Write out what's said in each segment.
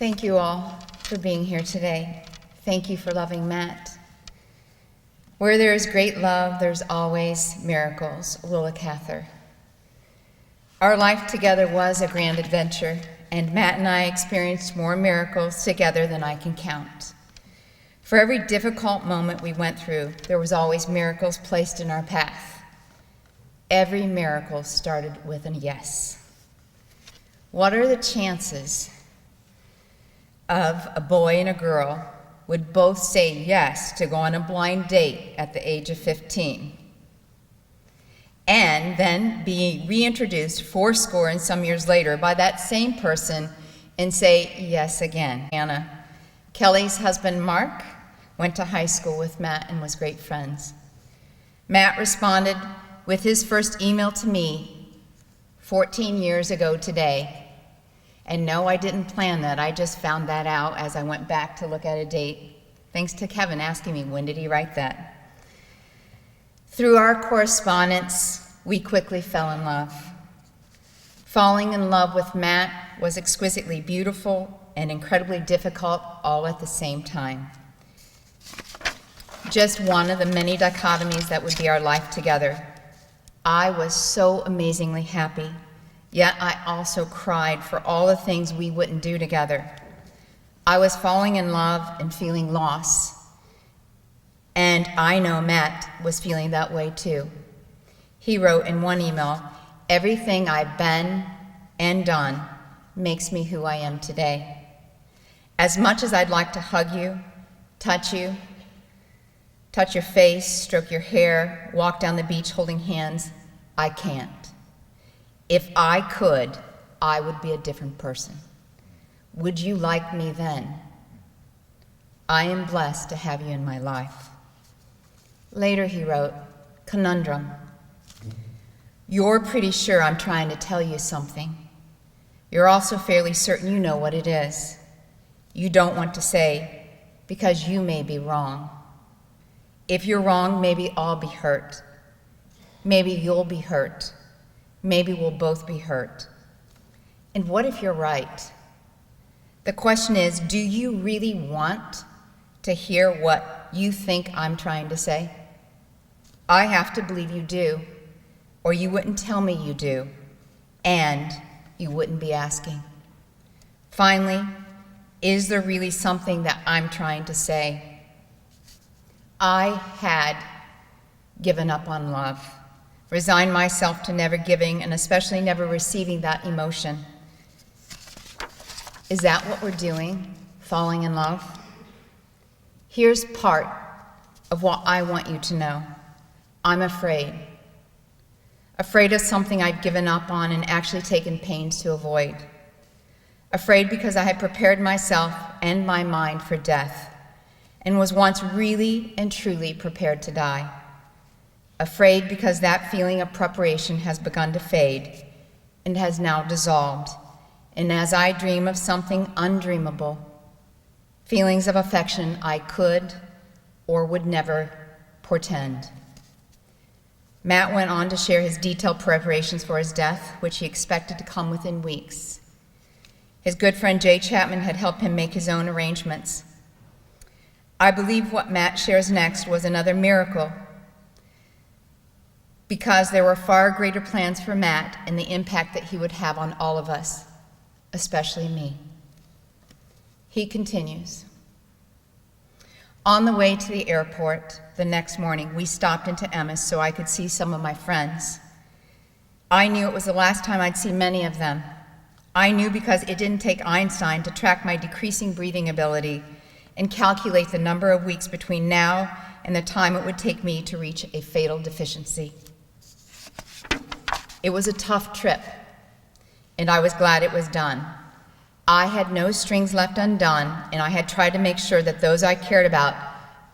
Thank you all for being here today. Thank you for loving Matt. Where there is great love, there's always miracles. Willa Cather. Our life together was a grand adventure, and Matt and I experienced more miracles together than I can count. For every difficult moment we went through, there was always miracles placed in our path. Every miracle started with a yes. What are the chances of a boy and a girl would both say yes to go on a blind date at the age of 15 and then be reintroduced 80 and some years later by that same person and say yes again? Anna, Kelly's husband Mark, went to high school with Matt and was great friends. Matt responded with his first email to me 14 years ago today. And no, I didn't plan that. I just found that out as I went back to look at a date, thanks to Kevin asking me, when did he write that? Through our correspondence, we quickly fell in love. Falling in love with Matt was exquisitely beautiful and incredibly difficult all at the same time. Just one of the many dichotomies that would be our life together. I was so amazingly happy. Yet I also cried for all the things we wouldn't do together. I was falling in love and feeling lost. And I know Matt was feeling that way too. He wrote in one email, "Everything I've been and done makes me who I am today. As much as I'd like to hug you, touch your face, stroke your hair, walk down the beach holding hands, I can't. If I could, I would be a different person. Would you like me then? I am blessed to have you in my life." Later he wrote, "Conundrum. You're pretty sure I'm trying to tell you something. You're also fairly certain you know what it is. You don't want to say, because you may be wrong. If you're wrong, maybe I'll be hurt. Maybe you'll be hurt. Maybe we'll both be hurt. And what if you're right? The question is, do you really want to hear what you think I'm trying to say? I have to believe you do, or you wouldn't tell me you do, and you wouldn't be asking. Finally, is there really something that I'm trying to say? I had given up on love. Resigned myself to never giving and especially never receiving that emotion. Is that what we're doing, falling in love? Here's part of what I want you to know. I'm afraid. Afraid of something I've given up on and actually taken pains to avoid. Afraid because I had prepared myself and my mind for death and was once really and truly prepared to die. Afraid because that feeling of preparation has begun to fade and has now dissolved. And as I dream of something undreamable, feelings of affection I could or would never portend. Matt went on to share his detailed preparations for his death, which he expected to come within weeks. His good friend Jay Chapman had helped him make his own arrangements. I believe what Matt shares next was another miracle, because there were far greater plans for Matt and the impact that he would have on all of us, especially me. He continues. On the way to the airport the next morning, we stopped into Emma's so I could see some of my friends. I knew it was the last time I'd see many of them. I knew because it didn't take Einstein to track my decreasing breathing ability and calculate the number of weeks between now and the time it would take me to reach a fatal deficiency. It was a tough trip, and I was glad it was done. I had no strings left undone, and I had tried to make sure that those I cared about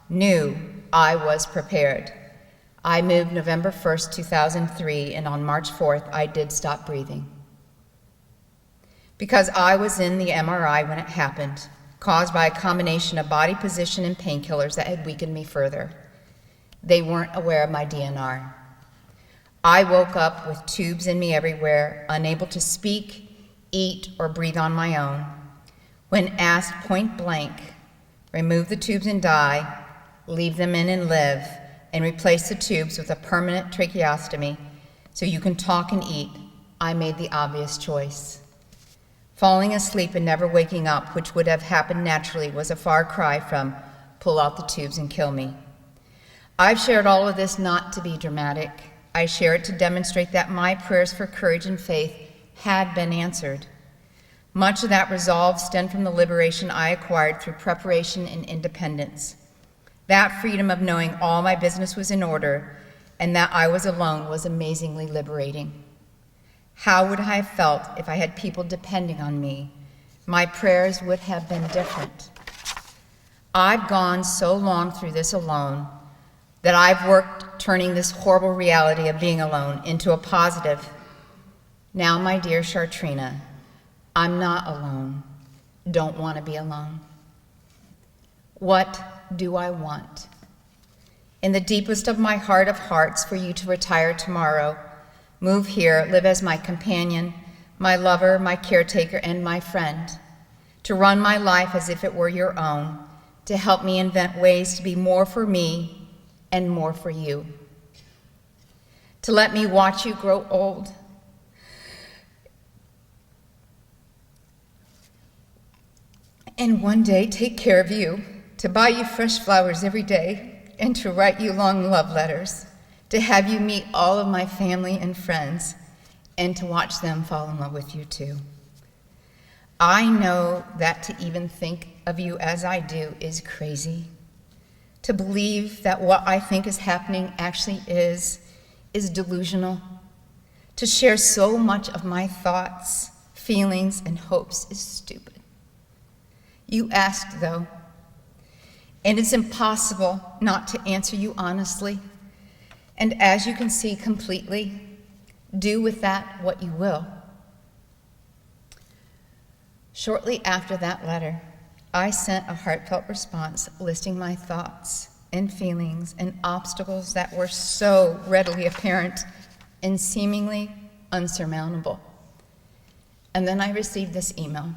knew I was prepared. I moved November 1st, 2003, and on March 4th, I did stop breathing. Because I was in the MRI when it happened, caused by a combination of body position and painkillers that had weakened me further. They weren't aware of my DNR. I woke up with tubes in me everywhere, unable to speak, eat, or breathe on my own. When asked point blank, remove the tubes and die, leave them in and live, and replace the tubes with a permanent tracheostomy so you can talk and eat, I made the obvious choice. Falling asleep and never waking up, which would have happened naturally, was a far cry from pull out the tubes and kill me. I've shared all of this not to be dramatic. I share it to demonstrate that my prayers for courage and faith had been answered. Much of that resolve stemmed from the liberation I acquired through preparation and independence. That freedom of knowing all my business was in order and that I was alone was amazingly liberating. How would I have felt if I had people depending on me? My prayers would have been different. I've gone so long through this alone that I've worked turning this horrible reality of being alone into a positive. Now, my dear Shartrina, I'm not alone. Don't want to be alone. What do I want? In the deepest of my heart of hearts, for you to retire tomorrow, move here, live as my companion, my lover, my caretaker, and my friend, to run my life as if it were your own, to help me invent ways to be more for me and more for you, to let me watch you grow old, and one day take care of you, to buy you fresh flowers every day, and to write you long love letters, to have you meet all of my family and friends, and to watch them fall in love with you too. I know that to even think of you as I do is crazy. To believe that what I think is happening actually is delusional. To share so much of my thoughts, feelings, and hopes is stupid. You asked, though, and it's impossible not to answer you honestly. And as you can see completely, do with that what you will. Shortly after that letter, I sent a heartfelt response listing my thoughts and feelings and obstacles that were so readily apparent and seemingly unsurmountable. And then I received this email.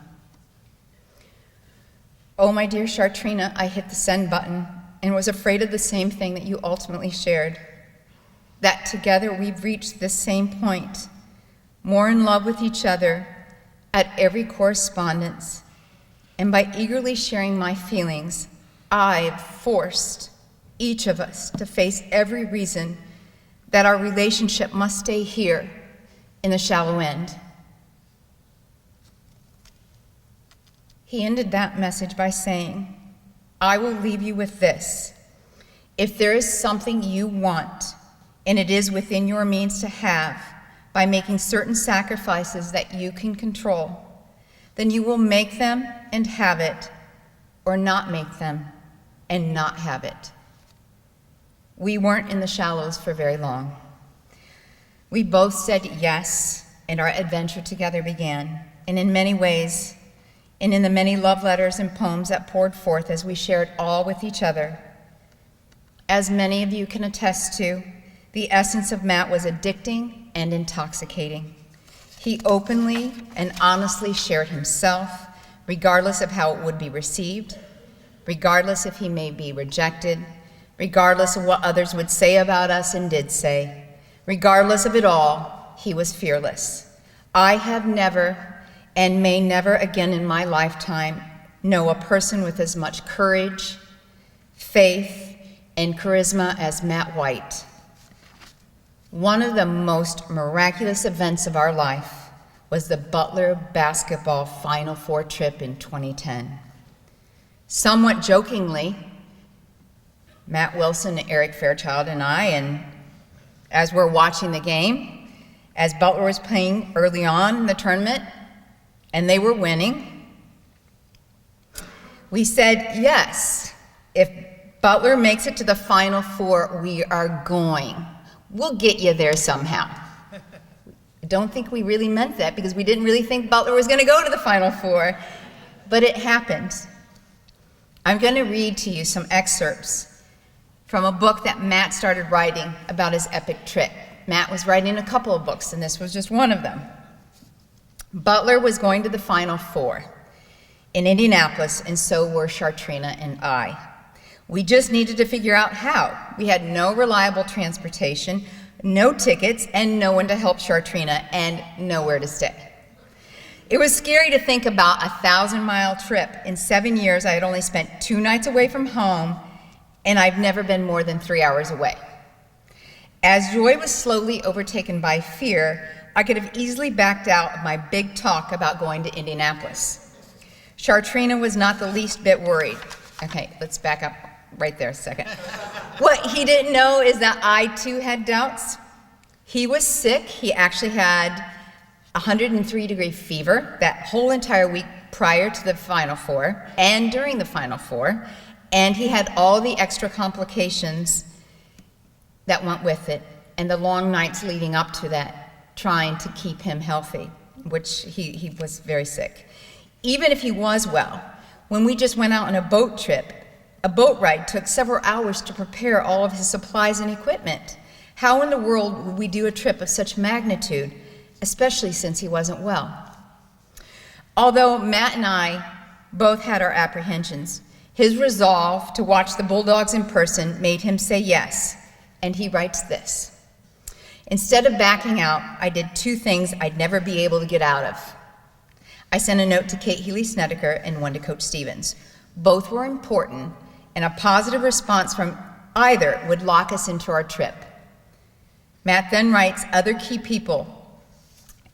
Oh, my dear Shartrina, I hit the send button and was afraid of the same thing that you ultimately shared, that together we've reached this same point, more in love with each other at every correspondence. And by eagerly sharing my feelings, I've forced each of us to face every reason that our relationship must stay here in the shallow end. He ended that message by saying, I will leave you with this. If there is something you want, and it is within your means to have, by making certain sacrifices that you can control, then you will make them and have it, or not make them and not have it. We weren't in the shallows for very long. We both said yes, and our adventure together began, and in many ways, and in the many love letters and poems that poured forth as we shared all with each other. As many of you can attest to, the essence of Matt was addicting and intoxicating. He openly and honestly shared himself, regardless of how it would be received, regardless if he may be rejected, regardless of what others would say about us and did say. Regardless of it all, he was fearless. I have never and may never again in my lifetime know a person with as much courage, faith, and charisma as Matt White. One of the most miraculous events of our life was the Butler basketball Final Four trip in 2010. Somewhat jokingly, Matt Wilson, Eric Fairchild, and I, and as we're watching the game, as Butler was playing early on in the tournament, and they were winning, we said, yes, if Butler makes it to the Final Four, we are going. We'll get you there somehow. I don't think we really meant that because we didn't really think Butler was going to go to the Final Four, but it happened. I'm going to read to you some excerpts from a book that Matt started writing about his epic trip. Matt was writing a couple of books, and this was just one of them. Butler was going to the Final Four. in Indianapolis, and so were Shartrina and I. We just needed to figure out how. We had no reliable transportation, no tickets, and no one to help Shartrina, and nowhere to stay. It was scary to think about a 1,000-mile trip. In 7 years, I had only spent 2 nights away from home, and I've never been more than 3 hours away. As Joy was slowly overtaken by fear, I could have easily backed out of my big talk about going to Indianapolis. Shartrina was not the least bit worried. Okay, let's back up right there a second. What he didn't know is that I too had doubts. He was sick. He actually had 103-degree fever that whole entire week prior to the Final Four and during the Final Four, and he had all the extra complications that went with it and the long nights leading up to that, trying to keep him healthy, which he was very sick. Even if he was well, when we just went out on a boat trip, a boat ride took several hours to prepare all of his supplies and equipment. How in the world would we do a trip of such magnitude, especially since he wasn't well? Although Matt and I both had our apprehensions, his resolve to watch the Bulldogs in person made him say yes, and he writes this: "Instead of backing out, I did 2 things I'd never be able to get out of. I sent a note to Kate Healy-Snedeker and one to Coach Stevens. Both were important, and a positive response from either would lock us into our trip." Matt then writes other key people,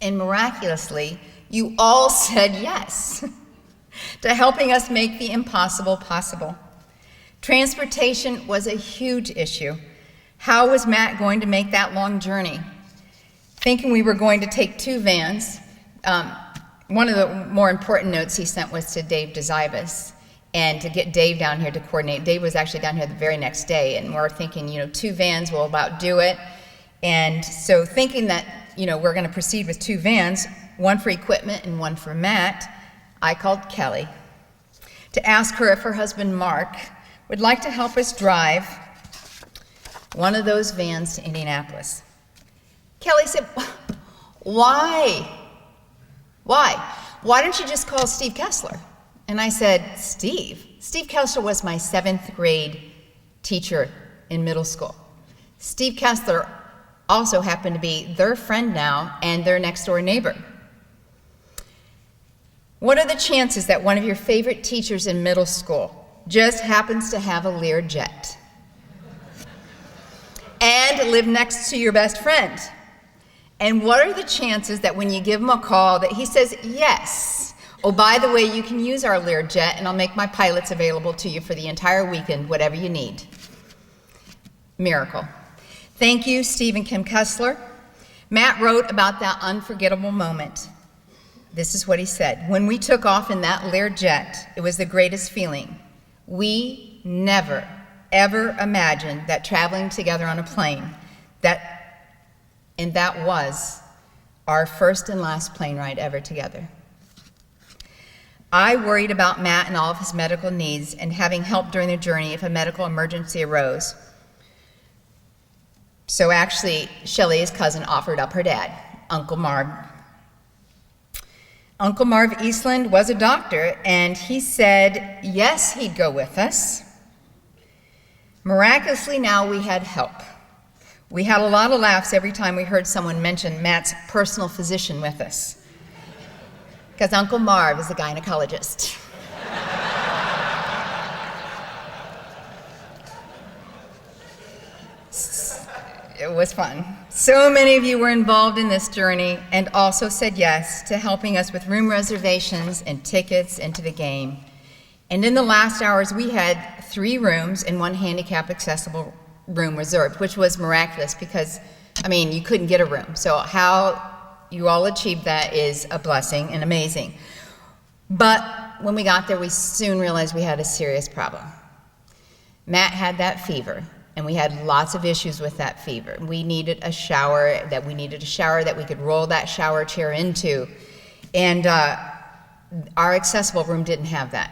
and miraculously, you all said yes to helping us make the impossible possible. Transportation was a huge issue. How was Matt going to make that long journey? Thinking we were going to take 2 vans, one of the more important notes he sent was to Dave DeZibas, and to get Dave down here to coordinate. Dave was actually down here the very next day, and we're thinking, 2 vans will about do it. And so thinking that, we're going to proceed with 2 vans, one for equipment and one for Matt, I called Kelly to ask her if her husband, Mark, would like to help us drive one of those vans to Indianapolis. Kelly said, "Why? Why don't you just call Steve Kessler?" And I said, Steve Kessler was my 7th grade teacher in middle school. Steve Kessler also happened to be their friend now and their next door neighbor. What are the chances that one of your favorite teachers in middle school just happens to have a Learjet and live next to your best friend? And what are the chances that when you give him a call that he says yes? Oh, by the way, you can use our Learjet, and I'll make my pilots available to you for the entire weekend, whatever you need. Miracle. Thank you, Steve and Kim Kessler. Matt wrote about that unforgettable moment. This is what he said: "When we took off in that Learjet, it was the greatest feeling. We never, ever imagined that traveling together on a plane, and that was our first and last plane ride ever together." I worried about Matt and all of his medical needs and having help during the journey if a medical emergency arose. So actually, Shelley, his cousin, offered up her dad, Uncle Marv. Uncle Marv Eastland was a doctor, and he said yes, he'd go with us. Miraculously, now we had help. We had a lot of laughs every time we heard someone mention Matt's personal physician with us, because Uncle Marv is a gynecologist. It was fun. So many of you were involved in this journey and also said yes to helping us with room reservations and tickets into the game. And in the last hours, we had 3 rooms and 1 handicap accessible room reserved, which was miraculous because, you couldn't get a room. So how you all achieved that is a blessing and amazing. But when we got there, we soon realized we had a serious problem. Matt had that fever, and we had lots of issues with that fever. We needed a shower that we could roll that shower chair into, and our accessible room didn't have that.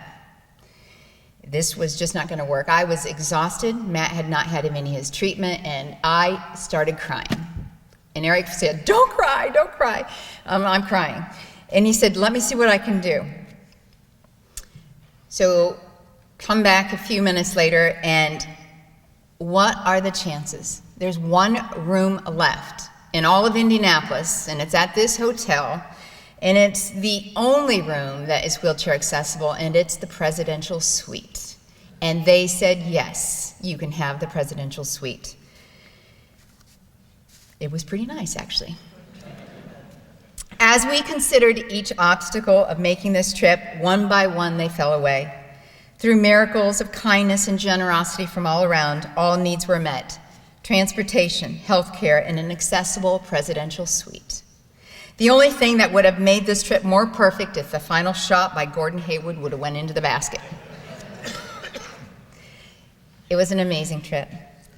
This was just not going to work. I was exhausted. Matt had not had any of his treatment, and I started crying. And Eric said, "Don't cry, don't cry." I'm crying. And he said, "Let me see what I can do." So come back a few minutes later, and what are the chances? There's one room left in all of Indianapolis, and it's at this hotel, and it's the only room that is wheelchair accessible, and it's the presidential suite. And they said, yes, you can have the presidential suite. It was pretty nice, actually. As we considered each obstacle of making this trip, one by one they fell away. Through miracles of kindness and generosity from all around, all needs were met: transportation, health care, and an accessible presidential suite. The only thing that would have made this trip more perfect if the final shot by Gordon Hayward would have went into the basket. It was an amazing trip.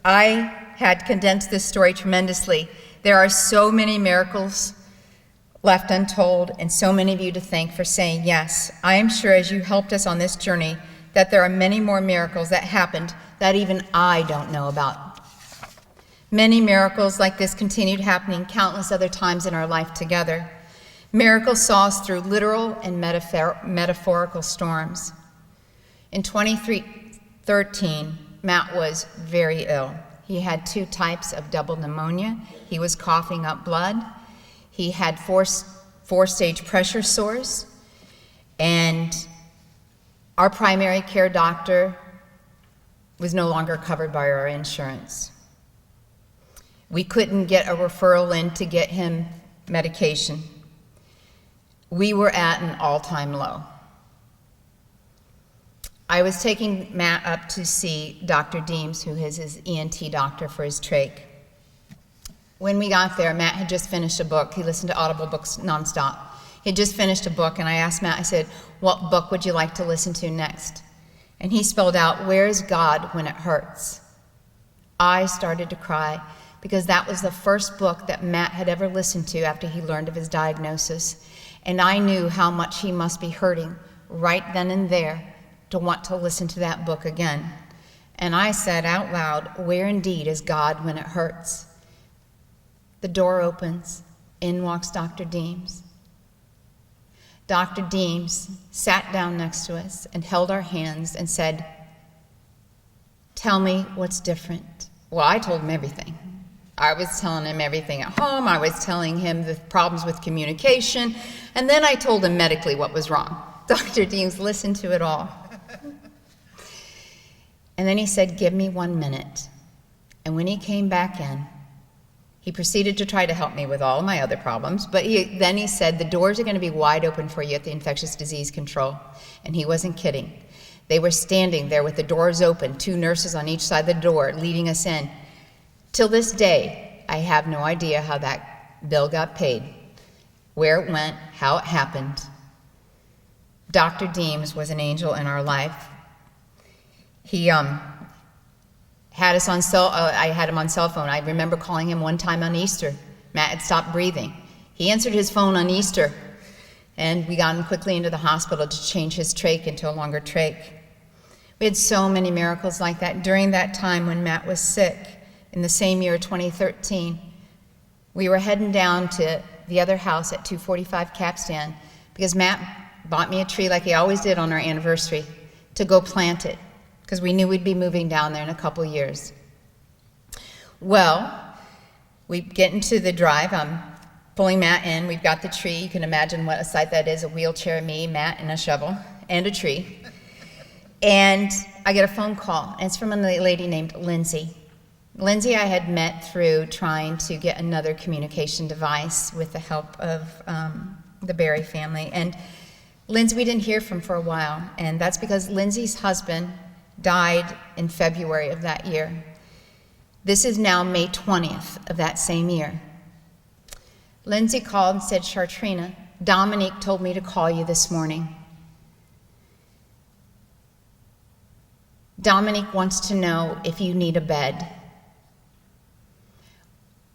I had condensed this story tremendously. There are so many miracles left untold, and so many of you to thank for saying yes. I am sure as you helped us on this journey that there are many more miracles that happened that even I don't know about. Many miracles like this continued happening countless other times in our life together. Miracles saw us through literal and metaphorical storms. In 2013, Matt was very ill. He had 2 types of double pneumonia. He was coughing up blood. He had 4-stage pressure sores, and our primary care doctor was no longer covered by our insurance. We couldn't get a referral in to get him medication. We were at an all-time low. I was taking Matt up to see Dr. Deems, who is his ENT doctor for his trach. When we got there, Matt had just finished a book. He listened to Audible books nonstop. He had just finished a book, and I asked Matt, I said, what book would you like to listen to next? And he spelled out, Where is God When It Hurts? I started to cry because that was the first book that Matt had ever listened to after he learned of his diagnosis. And I knew how much he must be hurting right then and there to want to listen to that book again. And I said out loud, Where indeed is God when it hurts? The door opens. In walks Dr. Deems. Dr. Deems sat down next to us and held our hands and said, Tell me what's different. Well, I told him everything. I was telling him everything at home. I was telling him the problems with communication. And then I told him medically what was wrong. Dr. Deems listened to it all. And then he said, Give me 1 minute. And when he came back in, he proceeded to try to help me with all of my other problems, but then he said, the doors are going to be wide open for you at the infectious disease control. And he wasn't kidding. They were standing there with the doors open, 2 nurses on each side of the door leading us in. Till this day, I have no idea how that bill got paid, where it went, how it happened. Dr. Deems was an angel in our life. He had us on I had him on cell phone. I remember calling him one time on Easter. Matt had stopped breathing. He answered his phone on Easter, and we got him quickly into the hospital to change his trach into a longer trach. We had so many miracles like that. During that time when Matt was sick, in the same year, 2013, we were heading down to the other house at 245 Capstan because Matt bought me a tree like he always did on our anniversary to go plant it, because we knew we'd be moving down there in a couple years. Well, we get into the drive. I'm pulling Matt in. We've got the tree. You can imagine what a sight that is, a wheelchair, me, Matt, and a shovel, and a tree. And I get a phone call, and it's from a lady named Lindsay. Lindsay I had met through trying to get another communication device with the help of the Berry family. And Lindsay we didn't hear from for a while, and that's because Lindsay's husband died in February of that year. This is now May 20th of that same year. Lindsay called and said, Chartrina, Dominique told me to call you this morning. Dominique wants to know if you need a bed.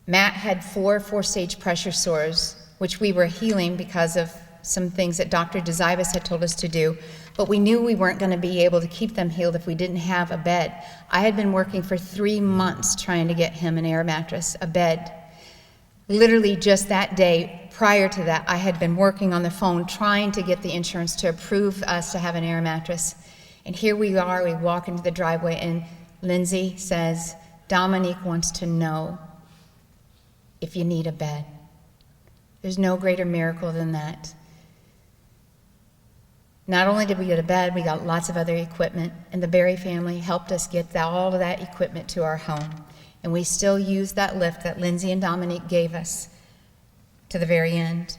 Matt had 4-stage pressure sores, which we were healing because of some things that Dr. Dezivas had told us to do, but we knew we weren't going to be able to keep them healed if we didn't have a bed. I had been working for 3 months trying to get him an air mattress, a bed. Literally just that day, prior to that, I had been working on the phone trying to get the insurance to approve us to have an air mattress. And here we are, we walk into the driveway, and Lindsay says, Dominique wants to know if you need a bed. There's no greater miracle than that. Not only did we get a bed, we got lots of other equipment, and the Berry family helped us get all of that equipment to our home. And we still use that lift that Lindsay and Dominique gave us to the very end.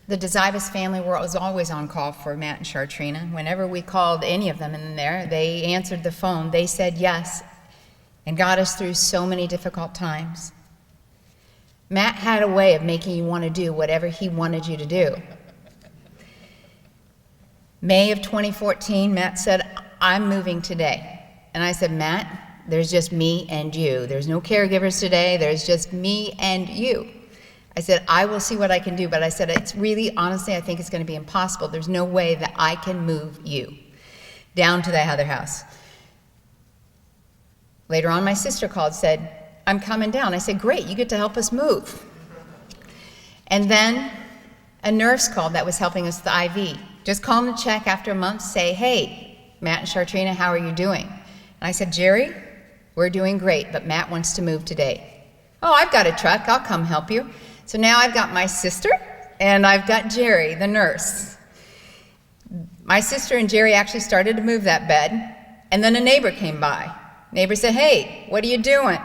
The DeZibas family was always on call for Matt and Chartrina. Whenever we called any of them in there, they answered the phone. They said yes and got us through so many difficult times. Matt had a way of making you want to do whatever he wanted you to do. May of 2014, Matt said, I'm moving today. And I said, Matt, there's just me and you. There's no caregivers today. There's just me and you. I said, I will see what I can do. But I said, it's really, honestly, I think it's going to be impossible. There's no way that I can move you down to that other house. Later on, my sister called, said, I'm coming down. I said, great, you get to help us move. And then a nurse called that was helping us with the IV. Just call them to check after a month, say, hey, Matt and Chartrina, how are you doing? And I said, Jerry, we're doing great, but Matt wants to move today. Oh, I've got a truck, I'll come help you. So now I've got my sister, and I've got Jerry, the nurse. My sister and Jerry actually started to move that bed, and then a neighbor came by. Neighbor said, hey, what are you doing?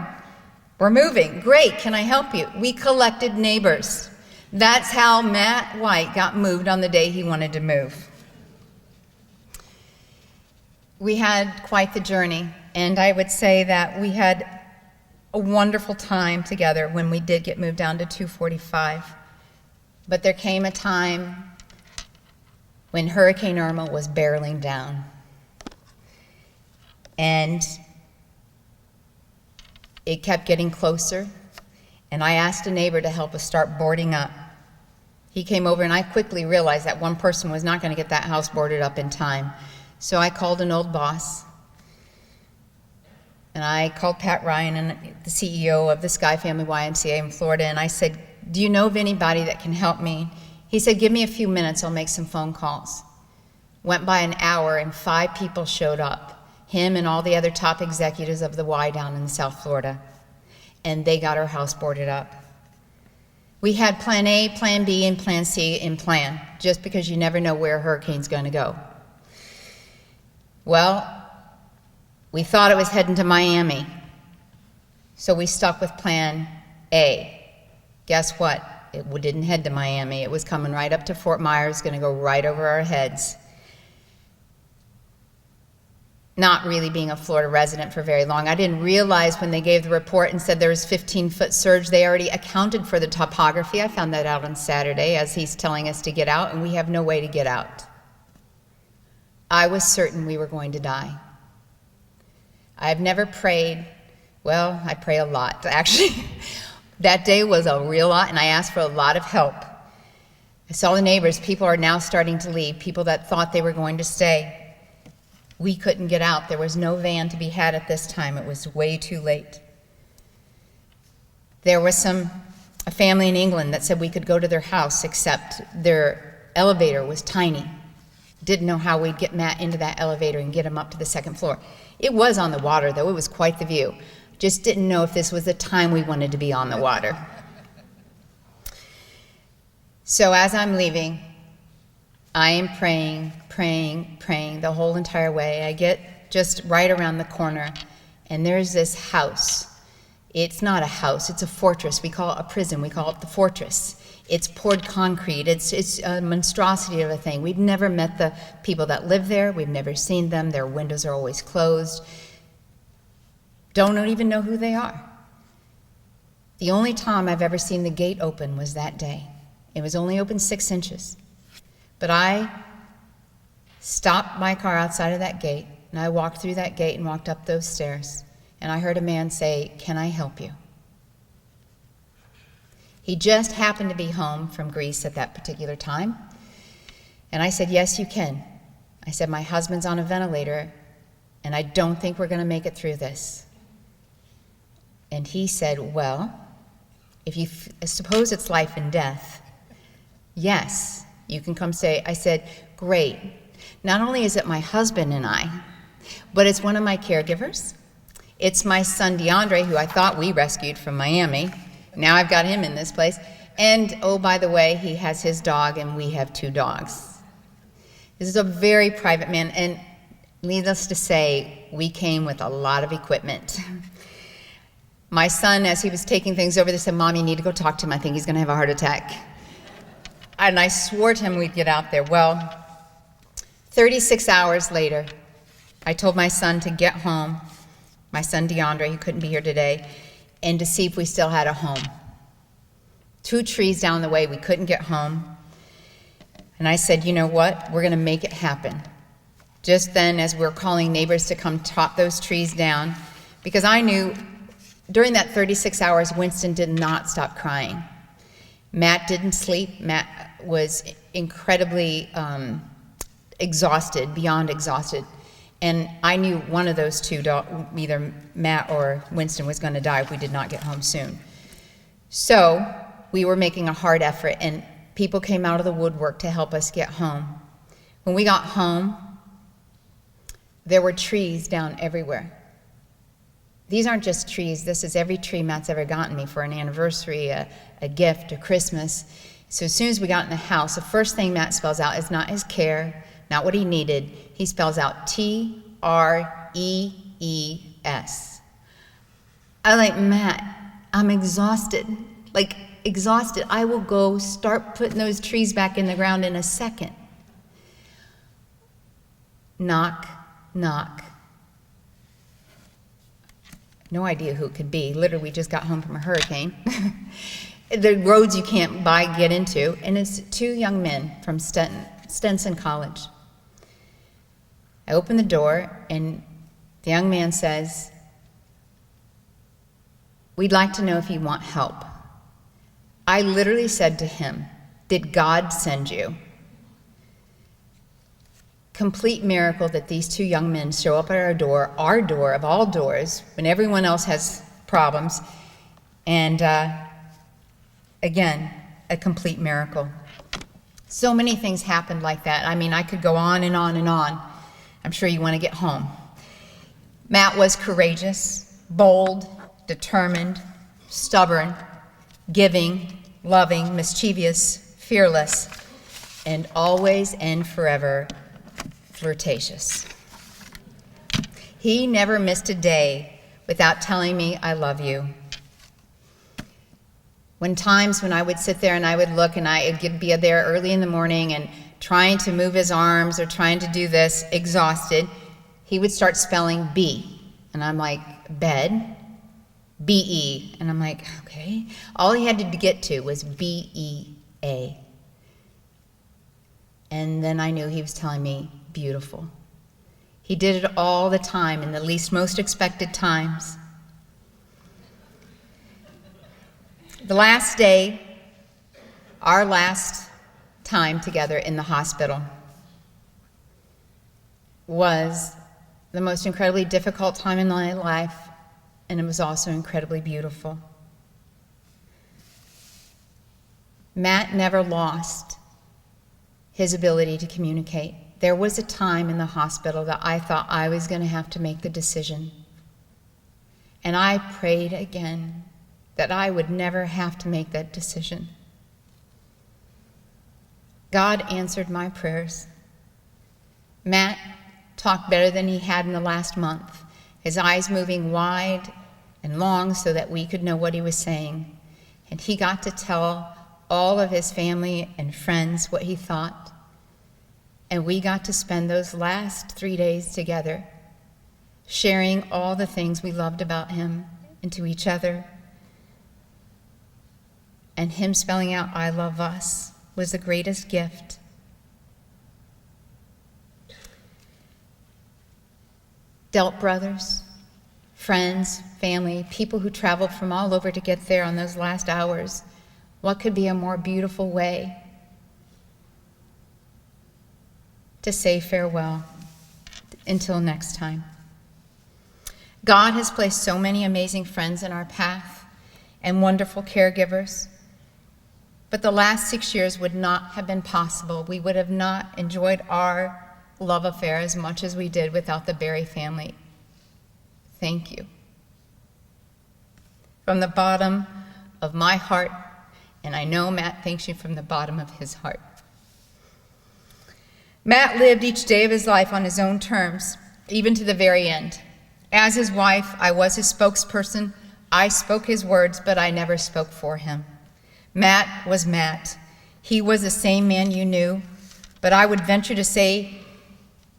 We're moving. Great, can I help you? We collected neighbors. That's how Matt White got moved on the day he wanted to move. We had quite the journey, and I would say that we had a wonderful time together when we did get moved down to 245. But there came a time when Hurricane Irma was barreling down. And it kept getting closer, and I asked a neighbor to help us start boarding up. He came over, and I quickly realized that one person was not going to get that house boarded up in time. So I called an old boss, and I called Pat Ryan, and the CEO of the Sky Family YMCA in Florida, and I said, do you know of anybody that can help me? He said, give me a few minutes, I'll make some phone calls. Went by an hour, and 5 people showed up, him and all the other top executives of the Y down in South Florida, and they got our house boarded up. We had plan A, plan B, and plan C in plan, just because you never know where a hurricane's going to go. Well, we thought it was heading to Miami, so we stuck with plan A. Guess what? It didn't head to Miami. It was coming right up to Fort Myers, going to go right over our heads. Not really being a Florida resident for very long. I didn't realize when they gave the report and said there was 15-foot surge, they already accounted for the topography. I found that out on Saturday as he's telling us to get out, and we have no way to get out. I was certain we were going to die. I've never prayed. Well, I pray a lot, actually. That day was a real lot, and I asked for a lot of help. I saw the neighbors. People are now starting to leave, people that thought they were going to stay. We couldn't get out. There was no van to be had at this time. It was way too late. There was a family in England that said we could go to their house, except their elevator was tiny. Didn't know how we'd get Matt into that elevator and get him up to the 2nd floor. It was on the water, though. It was quite the view. Just didn't know if this was the time we wanted to be on the water. So as I'm leaving, I am praying the whole entire way. I get just right around the corner, and there's this house. It's not a house, it's a fortress. We call it a prison, we call it the fortress. It's poured concrete, it's a monstrosity of a thing. We've never met the people that live there, we've never seen them, their windows are always closed. Don't even know who they are. The only time I've ever seen the gate open was that day. It was only open 6 inches. But I stopped my car outside of that gate, and I walked through that gate and walked up those stairs, and I heard a man say, "Can I help you?" He just happened to be home from Greece at that particular time, and I said, "Yes, you can." I said, "My husband's on a ventilator, and I don't think we're going to make it through this." And he said, "Well, if you suppose it's life and death, yes, you can come stay." I said, "Great. Not only is it my husband and I, but it's one of my caregivers. It's my son DeAndre, who I thought we rescued from Miami. Now I've got him in this place. And, oh, by the way, he has his dog, and we have 2 dogs. This is a very private man, and needless to say, we came with a lot of equipment. My son, as he was taking things over, they said, "Mom, you need to go talk to him. I think he's going to have a heart attack." And I swore to him we'd get out there. Well, 36 hours later, I told my son to get home, my son DeAndre, he couldn't be here today, and to see if we still had a home. 2 trees down the way, we couldn't get home. And I said, "You know what? We're going to make it happen." Just then, as we were calling neighbors to come chop those trees down, because I knew during that 36 hours, Winston did not stop crying. Matt didn't sleep. Matt was incredibly exhausted, beyond exhausted. And I knew one of those 2, either Matt or Winston, was going to die if we did not get home soon. So we were making a hard effort, and people came out of the woodwork to help us get home. When we got home, there were trees down everywhere. These aren't just trees. This is every tree Matt's ever gotten me for an anniversary, a gift, a Christmas. So as soon as we got in the house, the first thing Matt spells out is not his care, not what he needed. He spells out Trees. I'm like, "Matt, I'm exhausted. Like, exhausted. I will go start putting those trees back in the ground in a second." Knock, knock. No idea who it could be. Literally, we just got home from a hurricane. The roads you can't get into. And it's 2 young men from Stenson College. I open the door, and the young man says, "We'd like to know if you want help." I literally said to him, "Did God send you?" Complete miracle that these 2 young men show up at our door of all doors, when everyone else has problems. And again, a complete miracle. So many things happened like that. I mean, I could go on and on and on. I'm sure you want to get home. Matt was courageous, bold, determined, stubborn, giving, loving, mischievous, fearless, and always and forever flirtatious. He never missed a day without telling me, "I love you." When I would sit there and I would look, and I would be there early in the morning and trying to move his arms or trying to do this, exhausted, he would start spelling B. And I'm like, "Bed, B-E." And I'm like, okay. All he had to get to was B-E-A. And then I knew he was telling me, "Beautiful." He did it all the time in the least most expected times. The last day, our last time together in the hospital, was the most incredibly difficult time in my life, and it was also incredibly beautiful. Matt never lost his ability to communicate. There was a time in the hospital that I thought I was going to have to make the decision. And I prayed again that I would never have to make that decision. God answered my prayers. Matt talked better than he had in the last month, his eyes moving wide and long so that we could know what he was saying. And he got to tell all of his family and friends what he thought. And we got to spend those last 3 days together, sharing all the things we loved about him and to each other. And him spelling out, "I love us," was the greatest gift. Delt brothers, friends, family, people who traveled from all over to get there on those last hours, what could be a more beautiful way to say farewell until next time? God has placed so many amazing friends in our path and wonderful caregivers, but the last 6 years would not have been possible. We would have not enjoyed our love affair as much as we did without the Berry family. Thank you. From the bottom of my heart, and I know Matt thanks you from the bottom of his heart. Matt lived each day of his life on his own terms, even to the very end. As his wife, I was his spokesperson. I spoke his words, but I never spoke for him. Matt was Matt. He was the same man you knew, but I would venture to say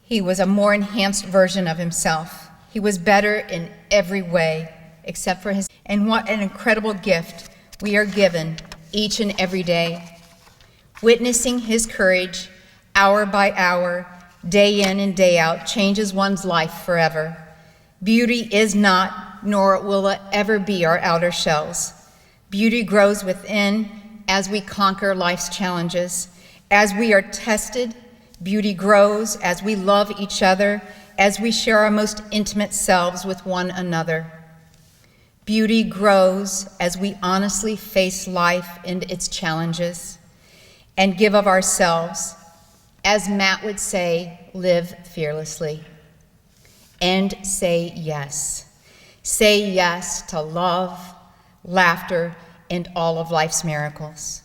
he was a more enhanced version of himself. He was better in every way, except for his. And what an incredible gift we are given each and every day. Witnessing his courage, hour by hour, day in and day out, changes one's life forever. Beauty is not, nor will it ever be, our outer shells. Beauty grows within as we conquer life's challenges. As we are tested, beauty grows as we love each other, as we share our most intimate selves with one another. Beauty grows as we honestly face life and its challenges and give of ourselves. As Matt would say, live fearlessly. And say yes. Say yes to love, laughter, and all of life's miracles.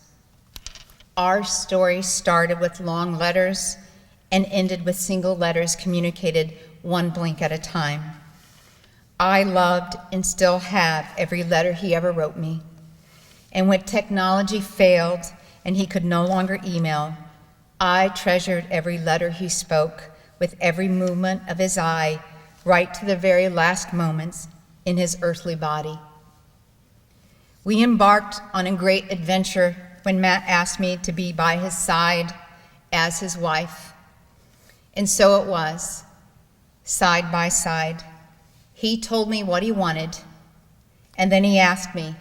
Our story started with long letters and ended with single letters communicated one blink at a time. I loved and still have every letter he ever wrote me. And when technology failed and he could no longer email, I treasured every letter he spoke with every movement of his eye, right to the very last moments in his earthly body. We embarked on a great adventure when Matt asked me to be by his side as his wife. And so it was, side by side. He told me what he wanted, and then he asked me,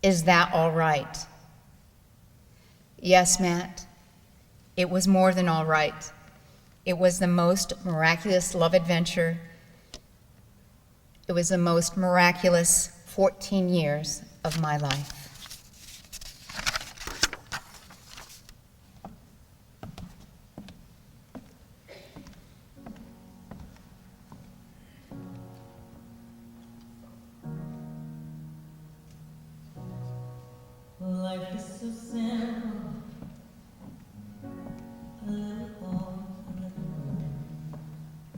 "Is that all right?" Yes, Matt, it was more than all right. It was the most miraculous love adventure. It was the most miraculous 14 years of my life. Life is so sad.